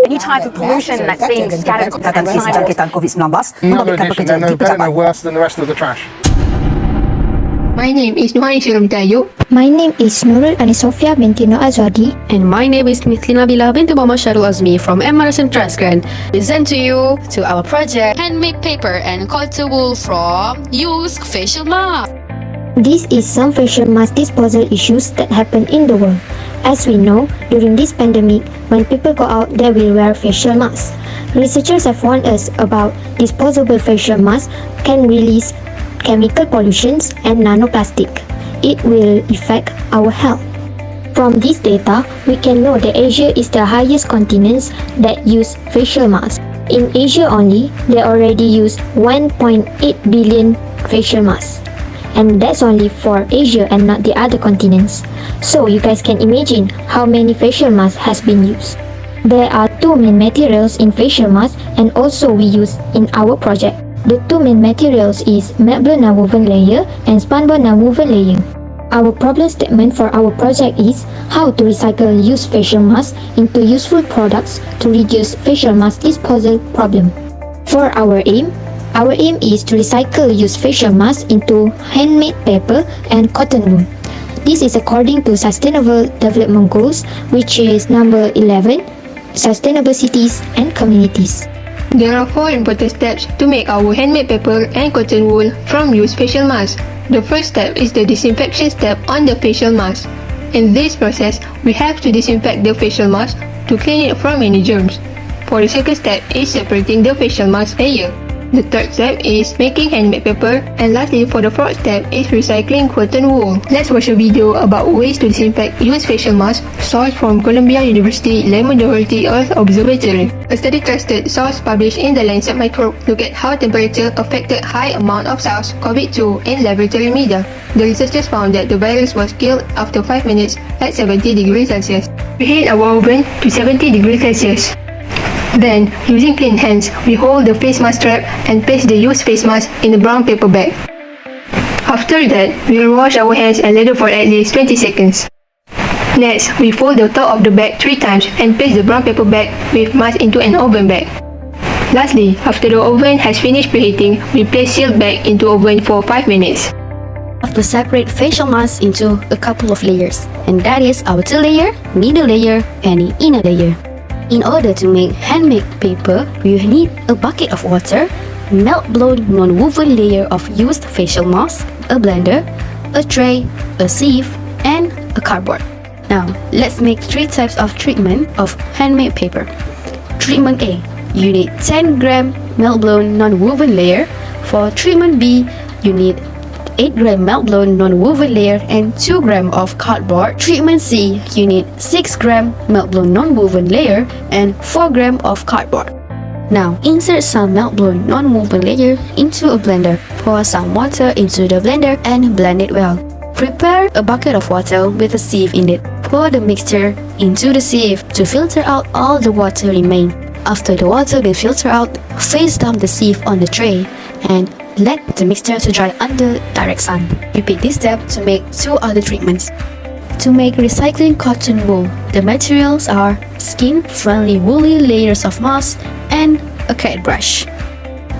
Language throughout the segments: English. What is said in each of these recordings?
any type of pollution that's being scattered on the sidewalks. No addition, they're no better, no worse than the rest of the trash. My name is NUHA AYUB. My name is NURUL and SOFEA binti AZWADY. And my name is MITHLI NABILAH binti SHAHRUL AZMI from MRSM TRANSKRIAN. Present to you to our project handmade paper and cotton wool from used facial mask. This is some facial mask disposal issues that happen in the world. As we know, during this pandemic, when people go out, they will wear facial masks. Researchers have warned us about disposable facial masks can release chemical pollutions and nanoplastic. It will affect our health. From this data, we can know that Asia is the highest continent that use facial masks. In Asia only, they already use 1.8 billion facial masks. And that's only for Asia and not the other continents. So you guys can imagine how many facial masks has been used. There are two main materials in facial masks and also we use in our project. The two main materials is melt-blown nonwoven layer and spun-bond nonwoven layer. Our problem statement for our project is how to recycle used facial masks into useful products to reduce facial mask disposal problem. For our aim is to recycle used facial masks into handmade paper and cotton wool. This is according to Sustainable Development Goals, which is number 11, Sustainable Cities and Communities. There are 4 important steps to make our handmade paper and cotton wool from used facial masks. The first step is the disinfection step on the facial mask. In this process, we have to disinfect the facial mask to clean it from any germs. For the second step is separating the facial mask layer. The third step is making handmade paper, and lastly for the fourth step is recycling cotton wool. Let's watch a video about ways to disinfect used facial masks sourced from Columbia University Lemon Doherty Earth Observatory. A study trusted source published in the Lancet Microbe looked at how temperature affected high amount of SARS-CoV-2 in laboratory media. The researchers found that the virus was killed after 5 minutes at 70 degrees Celsius. We heat our oven to 70 degrees Celsius. Then, using clean hands, we hold the face mask strap and place the used face mask in a brown paper bag. After that, we will wash our hands and let it for at least 20 seconds. Next, we fold the top of the bag 3 times and place the brown paper bag with mask into an oven bag. Lastly, after the oven has finished preheating, we place sealed bag into oven for 5 minutes. have to separate facial masks into a couple of layers, and that is outer layer, middle layer, and the inner layer. In order to make handmade paper, we need a bucket of water, melt-blown non-woven layer of used facial mask, a blender, a tray, a sieve, and a cardboard. Now, let's make 3 types of treatment of handmade paper. Treatment A, you need 10 gram melt-blown non-woven layer. For treatment B, you need 8 gram melt-blown non-woven layer and 2 gram of cardboard. Treatment C, you need 6 gram melt-blown non-woven layer and 4 gram of cardboard. Now, insert some melt-blown non-woven layer into a blender. Pour some water into the blender and blend it well. Prepare a bucket of water with a sieve in it. Pour the mixture into the sieve to filter out all the water remain. After the water been filtered out, face down the sieve on the tray and let the mixture to dry under direct sun. Repeat this step to make 2 other treatments. To make recycling cotton wool, the materials are skin-friendly woolly layers of moss and a cat brush.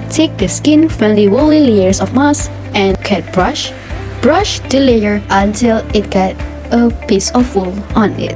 Take the skin-friendly woolly layers of moss and cat brush. Brush the layer until it gets a piece of wool on it.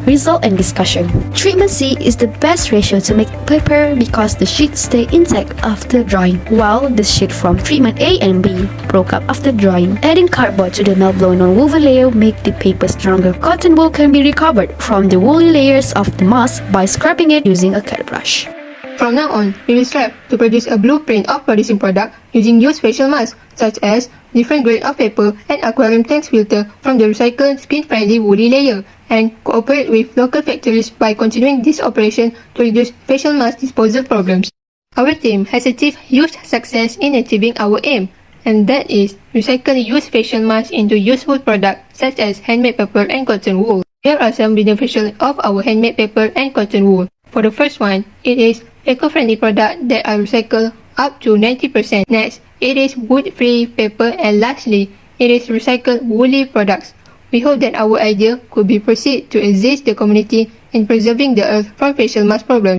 Result and discussion. Treatment C is the best ratio to make paper because the sheets stay intact after drying, while the sheet from treatment A and B broke up after drying. Adding cardboard to the melt-blown non-woven layer make the paper stronger. Cotton wool can be recovered from the woolly layers of the moss by scraping it using a cat brush. From now on, we will strive to produce a blueprint of producing product using used facial masks, such as different grade of paper and aquarium tanks filter from the recycled skin-friendly woolly layer, and cooperate with local factories by continuing this operation to reduce facial mask disposal problems. Our team has achieved huge success in achieving our aim, and that is recycling used facial masks into useful products such as handmade paper and cotton wool. Here are some beneficials of our handmade paper and cotton wool. For the first one, it is eco-friendly products that are recycled up to 90%. Next, it is wood-free paper, and lastly, it is recycled woolly products. We hope that our idea could be proceed to assist the community in preserving the earth from facial mask problems.